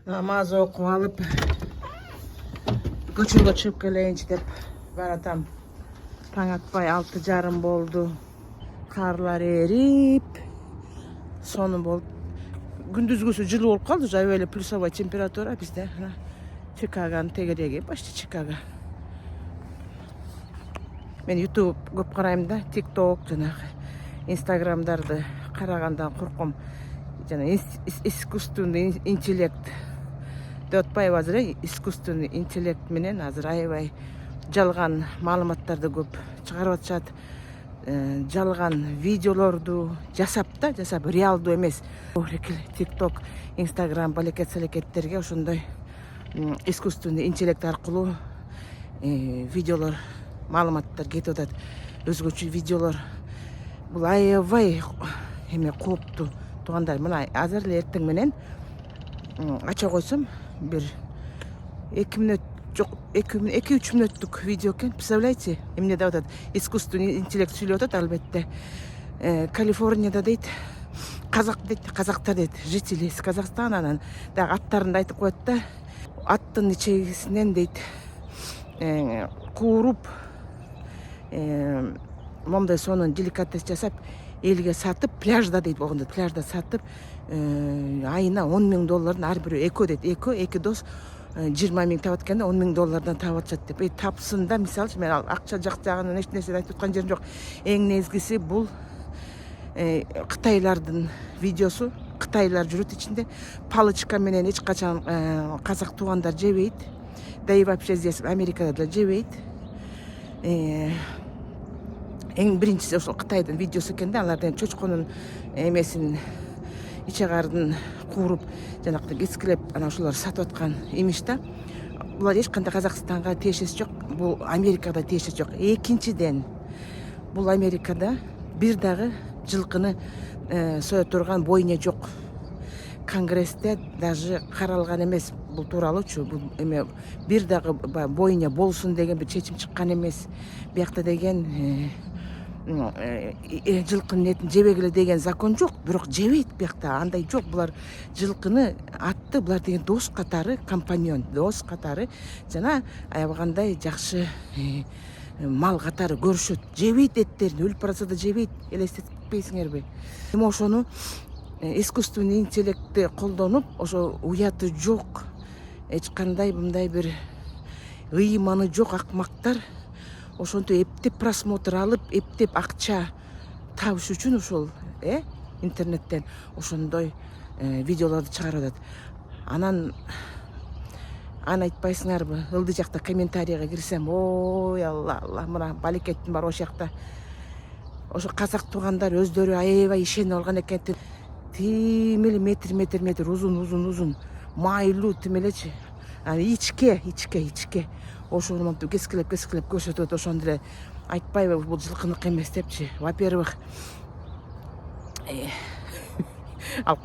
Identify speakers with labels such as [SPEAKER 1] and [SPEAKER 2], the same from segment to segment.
[SPEAKER 1] Namaz okup alıp көчөгө чыгып келейинчи деп баратам. Таң атпай 6:30 болду. Карлар эрип, сону болуп. Күндүзгүсү жылуу болуп калды, аябай эле плюсовой температура бизде. Чикаганын тегереги, почти Чикаго. Мен YouTube көп карайм да, TikTok жанагы Instagramдарды карагандан корком. Жана искусственный интеллект деп атпайбы азыр, искусственный интеллект менен азыр аябай жалган маалыматтарды көп чыгарып атышат. Жалган видеолорду жасап, реалдуу эмес. TikTok, Instagram балекет-салекеттерге ошондой искусственный интеллект аркылуу видеолор, маалыматтар кетип атат. Өзгөчө видеолор. Бул аябай кооптуу туугандар. Мына азыр эле эртең менен ача койсом бир 2 мүнөт жок, 2-3 мүнөттүк видео экен. Представляете? Эмне деп атат? Искусственный интеллект сүйлөп атат, албетте. Калифорнияда дейт, казактар дейт, жители из Казахстана, анан дагы аттарын да айтып коет да. Аттын ичегисинен дейт кууруп, момдай сонун деликатес жасап, элге сатып, пляжда дейт, болгондо пляжда сатып, айына $10,000 ар бирөө экөө дейт. Эки дос 20 миң табат экенде, $10,000 табып атышат деп. Тапсын да, мисалы, мен акча жак жагын эч нерсе айтып аткан жерим жок. Эң негизгиси бул кытайлардын видеосу. Кытайлар жүрөт ичинде. Палычка менен эч качан казак туугандар жебейт. Да и вообще здесь Америкада да жебейт. Эң биринчиси ошол Кытайдын видеосу экен да, алардын чочконун эмесин, ичегардын кууруп, жанакты кескилеп, ана ошолор сатып аткан имиш да. Булар эч кандай Казакстанга тиешеси жок, бул Америкада тиешеси жок. Экинчиден, бул Америкада бир дагы жылкыны соя турган бойня жок. Конгрессте даже каралган эмес бул тууралуучу. Бул эме бир дагы бойня болсун деген бир чечим чыккан эмес. Биякта деген жылкынын этин жебегиле деген закон жок, бирок жебейт биякта, андай жок. Булар жылкыны атты, булар деген дос катары, компаньон, дос катары, жана аябагандай жакшы мал катары көрүшөт. Жебейт эттерин, өлүп барса да жебейт, элестетпейсиңерби? Эми ошону искусственный интеллектти колдонуп, ошо уяты жок, эч кандай мындай бир ыйманы жок акмактар ошонтип эптеп просмотр алып, эптеп акча табыш үчүн ошол интернеттен ошондой видеолорду чыгарып атат. Анан айтпайсыңарбы, ылдый жакта комментарийге кирсем, ой алла, мына балекеттин бар ошол жакта. Ошо казак туугандар өздөрү аябай ишенип алган экен. Тимели метр узун, майлуу тимелечи. Ичке. Ошону монтип кескилеп көрсөтөт, ошондо эле айтпайбы бул жылкыныкы эмес депчи. Во-первых, ал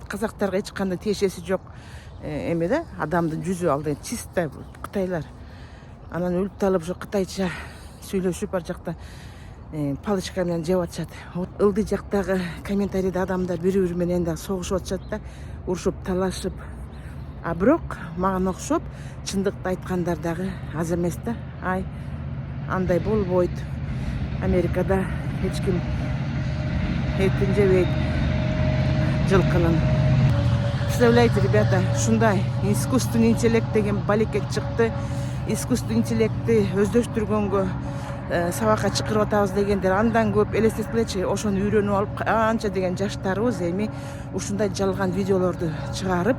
[SPEAKER 1] казактарга эч кандай тиешеси жок эме да, адамдын жүзү ал деген чисто кытайлар. Анан өлүп талып ошо кытайча сүйлөшүп ар жакта палычка менен жеп атышат. Ылдый жактагы комментарийде адамдар бири-бири менен да согушуп атышат да, урушуп, талашып. А бирок мага окшоп, чындыкты айткандар дагы аз эмес да. Андай болбойт. Америкада эч ким этин жебейт жылкынын. Представляете, ребята, ушундай искусственный интеллект деген балекет чыкты. Искусственный интеллектти өздөштүргөнгө сабакка чакырып атабыз дегендер андан көп. Элестеткилечи, ошону үйрөнүп алып канча деген жаштарыбыз эми ушундай жалган видеолорду чыгарып,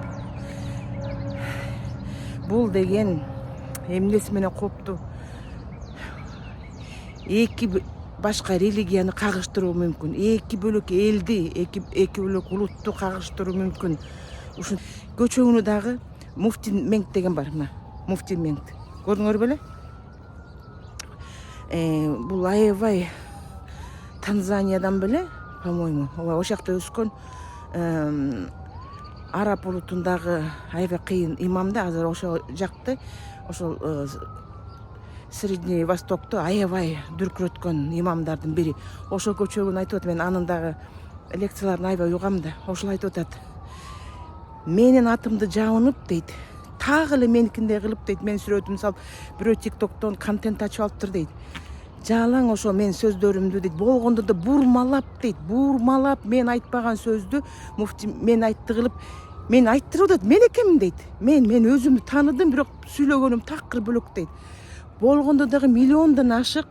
[SPEAKER 1] бул деген эмнеси менен кооптуу? Эки башка религияны кагыштыруу мүмкүн. Эки бөлөк элди, эки бөлөк улутту кагыштыруу мүмкүн. Ушун көчөгүнү дагы Муфти Менг деген бар, мына. Муфти Менг. Көрдүңөр беле? Бул аябай Танзаниядан беле, по-моему, ошол жакта өскөн араб улутундагы аябай кыйын имам да, азыр ошол жакты, ошол Средний Востокту аябай дүркүрөткөн имамдардын бири. Ошол көчөгүн айтып атат, мен анын дагы лекцияларын аябай угам да, ошол айтып атат. менин атымды жабынып дейт, тагы эле меникиндей кылып дейт, мен сүрөтүмдү салып бирөө тиктоктон контент ачып алыптыр дейт. Жалаң ошо мен сөздөрүмдү дейт, болгондо да бурмалап дейт, бурмалап мен айтпаган сөздү муфти мен айтты кылып, мен айттырып атат, мен экенмин дейт. Мен өзүмдү тааныдым, бирок сүйлөгөнүм такыр бөлөк дейт. Болгондо дагы миллиондон ашык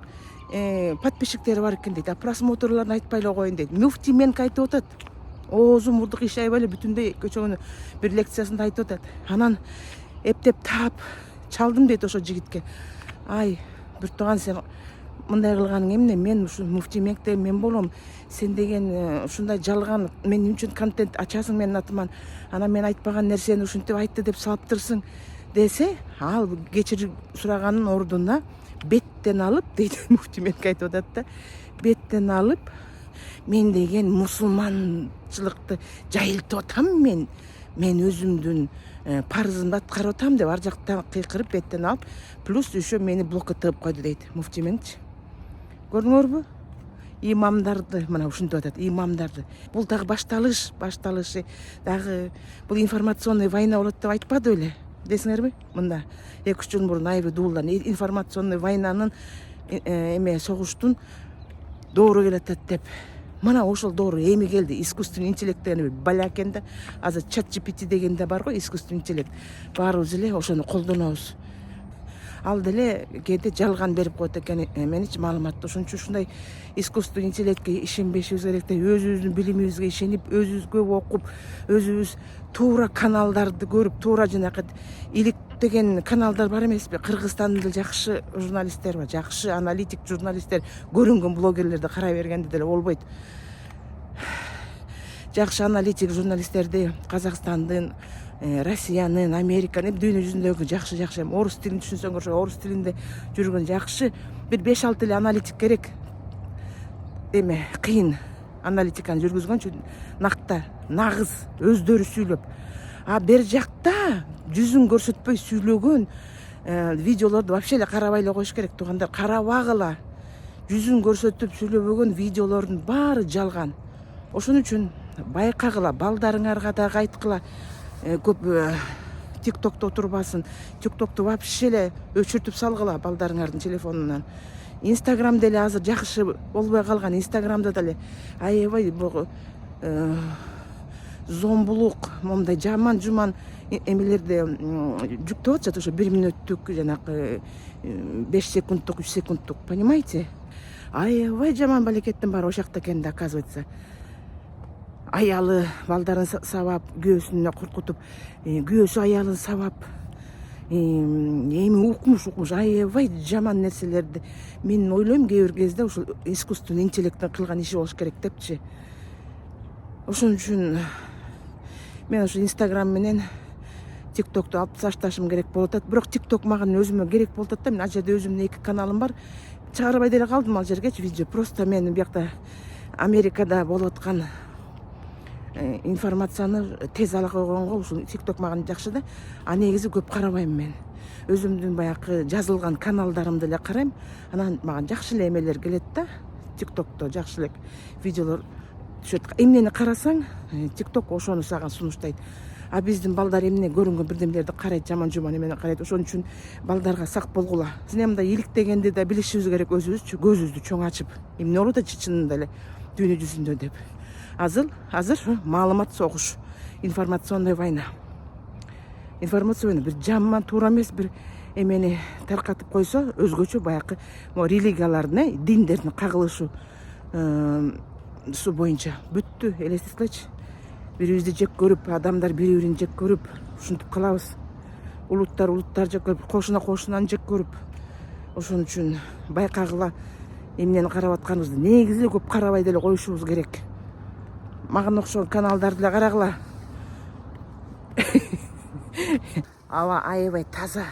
[SPEAKER 1] подписчиктери бар экен дейт. А просмотрларын айтпай эле коеюн дейт. Муфти меники айтып атат. Оозу мурду кыйшайбай эле бүтүндөй көчөгөнү бир лекциясында айтып атат. Анан эптеп таап чалдым дейт ошо жигитке. Ай, Биртуган, сен мындай кылганың эмне? Мен ушу муфти мекте мен болом. Сен деген ушундай жалган мен үчүн контент ачасың менин атыман. Анан мен айтпаган нерсени ушинтип айтты деп салыптырсың десе, ал кечирим сураганын ордуна беттен алып дейт, муфти меники айтып атат да. Беттен алып, мен деген мусулманчылыкты жайылтып атам мен. Мен өзүмдүн парызымды аткарып атам деп ар жактан кыйкырып беттен алып, плюс еще мени блокко тыгып койду дейт муфти меничи. Көрдүңөрбү? Имамдарды мына ушинтип атат, имамдарды. Бул дагы башталышы дагы бул информационный война болот деп айтпады беле? Десиңерби? Мында 2-3 жыл мурун Айбы Дуулдан информационный войнанын согуштун доору келатат деп. Мына ошол доору эми келди. Искусственный интеллект деген баля экен да. Азыр ChatGPT деген да бар го, искусственный интеллект. Баарыбыз эле ошону колдонобуз. Ал деле кээде жалган берип коет экен меничи маалыматты. Ошон үчүн ушундай искусственный интеллектке ишенбешибиз керек да, өзүбүздүн билимибизге ишенип, өзүбүз көп окуп, өзүбүз туура каналдарды көрүп, туура жанакы илик деген каналдар бар эмеспи? Кыргызстанда деле жакшы журналисттер бар, жакшы аналитик журналисттер, көрүнгөн блогерлерди карай бергенде деле болбойт. Жакшы аналитик журналисттерди Казакстандын, Россиянын, Американын, дүйнө жүзүндөгү жакшы орус тилин түшүнсөңөр, ошо орус тилинде жүргөн жакшы бир 5-6 эле аналитик керек. Кыйын аналитиканы жүргүзгөнчү накта, нагыз өздөрү сүйлөп. А бер жакта жүзүн көрсөтпөй сүйлөгөн видеолорду вообще эле карабай эле коюш керек, туугандар. Карабагыла. Жүзүн көрсөтүп сүйлөбөгөн видеолордун баары жалган. Ошон үчүн байкагыла, балдарыңарга дагы айткыла, көп тиктокто отурбасын. Тиктокту вообще эле өчүртүп салгыла балдарыңардын телефонунан. Инстаграм деле азыр жакшы болбой калган. Инстаграмда деле аябай зомбулук, момундай жаман эмелерди жүктөп атышат, ошо 1 мүнөттүк, жанакы 5 секундтук, 3 секундтук, понимаете? Аябай жаман балекеттин баары ошол жакта экен да, оказывается. Аялы балдарын сабап, күйөөсүнө коркутуп, күйөөсү аялын сабап, эми укмуш аябай жаман нерселерди. Мен ойлойм кээ бир кезде ушул искусственный интеллекттин кылган иши болуш керек депчи. Ошон үчүн мен ушу Инстаграм менен тиктокту алып ташташым керек болуп атат. Бирок тикток мага өзүмө керек болуп атат да. Мен ал жерде өзүмдүн 2 каналым бар. Чыгарбай деле калдым ал жергечи видео. Просто мен биякта Америкада болуп аткан информацияны тез ала койгонго ушул тикток мага жакшы да. А негизи көп карабайм мен. Өзүмдүн баягы жазылган каналдарымды эле карайм. Анан мага жакшы эле эмелер келет да. Тиктокто жакшы эле видеолор түшөт. Эмнени карасаң, тикток ошону сага сунуштайт. А биздин балдар эмне көрүнгөн бирдемелерди карайт, жаман эмени карайт. Ошон үчүн балдарга сак болгула. Биз мындай иликтегенди да билишибиз керек өзүбүзчү, көзүбүздү чоң ачып. Эмне болуп атат чынында эле дүйнө жүзүндө деп. Азыр маалымат согуш, информационный война. Информационный бир жаман туура эмес бир эмени таркатып койсо, өзгөчө баягы религиялардын, диндердин кагылышы боюнча бүттү. Элестетсеңчи, бирибизди жек көрүп, адамдар бири-бирин жек көрүп, ушинтип калабыз. Улуттар жек көрүп, кошунан жек көрүп. Ошон үчүн байкагыла эмнени карап атканыбызды. Негизи көп карабай деле коюшубуз керек. Мага окшогон каналдарды эле карагыла. Аба аябай таза.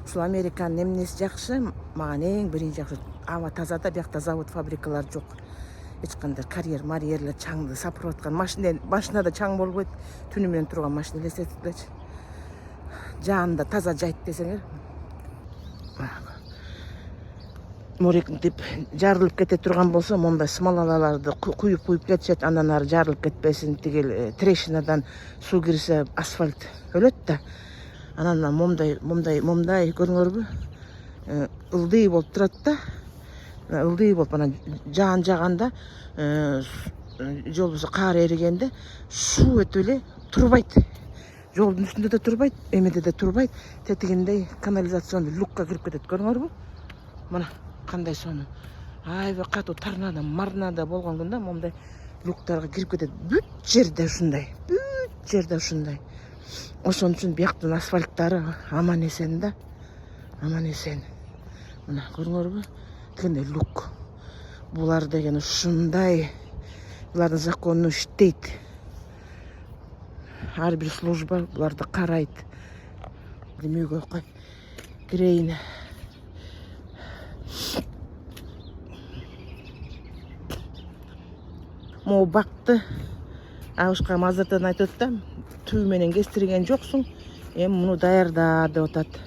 [SPEAKER 1] Ушул Американын эмнеси жакшы? Мага эң биринчи жакшы. Аба таза да, биякта завод, фабрикалар жок. Эч кандай карьер-марьерлер чаңды сапырып аткан. Машинада чаң болбойт. Түнү менен турган машина элестетиңерчи. Жанында таза жайт десеңер. морекинтип жарылып кете турган болсо, мондай смолаларды куюп кетишет, андан ары жарылып кетпесин. Тигил трещинадан суу кирсе асфальт өлөт да. Анан момдай көрүңөрбү? Ылдый болуп турат да. Ылдый болуп анан жаан жаганда, же болбосо каар эригенде суу өтүп эле турбайт. Жолдун үстүндө да турбайт, эмеде да турбайт. Тетигиндей канализационный люкка кирип кетет, көрүңөрбү? Мына кандай сонун. Аябай катуу торнадо болгон күндө момдай люктарга кирип кетет. Бүт жерде ушундай. Ошон үчүн бияктын асфальттары аман эсен да. Аман эсен. Мына көрүңөрбү? Тигиндей люк. Булар деген ушундай. Булардын закону иштейт. Ар бир служба буларды карайт. Демөөгө кой кирейин. Могу бакты абышкам азыртан айтып да, түбү менен кестирген жоксуң, эми муну даярда деп атат.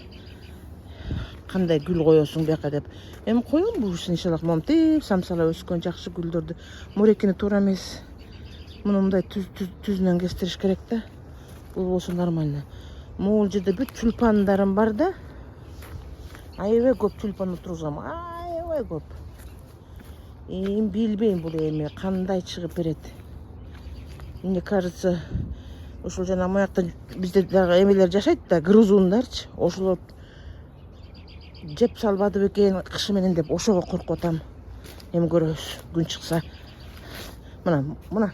[SPEAKER 1] Кандай гүл коесуң бияка деп. Эми коем бул иншаллах момтип самсала өскөн жакшы гүлдөрдү. Морекини туура эмес. Муну мындай түзүнөн кестириш керек да. Бул болсо нормально. Могул жерде бүт тюльпандарым бар да. Аябай көп тюльпан отургузам. Аябай көп. Билбейм бул эми кандай чыгып берет. Мне кажется, ушул жана моякта бизде дагы эмелер жашайт да, грызундарчы. Ошолор жеп салбады бекен кышы менен деп ошого коркуп атам. Эми көрөбүз, күн чыкса. Мына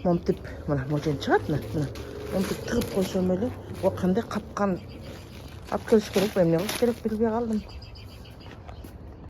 [SPEAKER 1] момтип, мына можен чыгат мына. Момтип тыгып койсом эле, о кандай капкан алып келиш керек, эмне кылыш керек билбей калдым.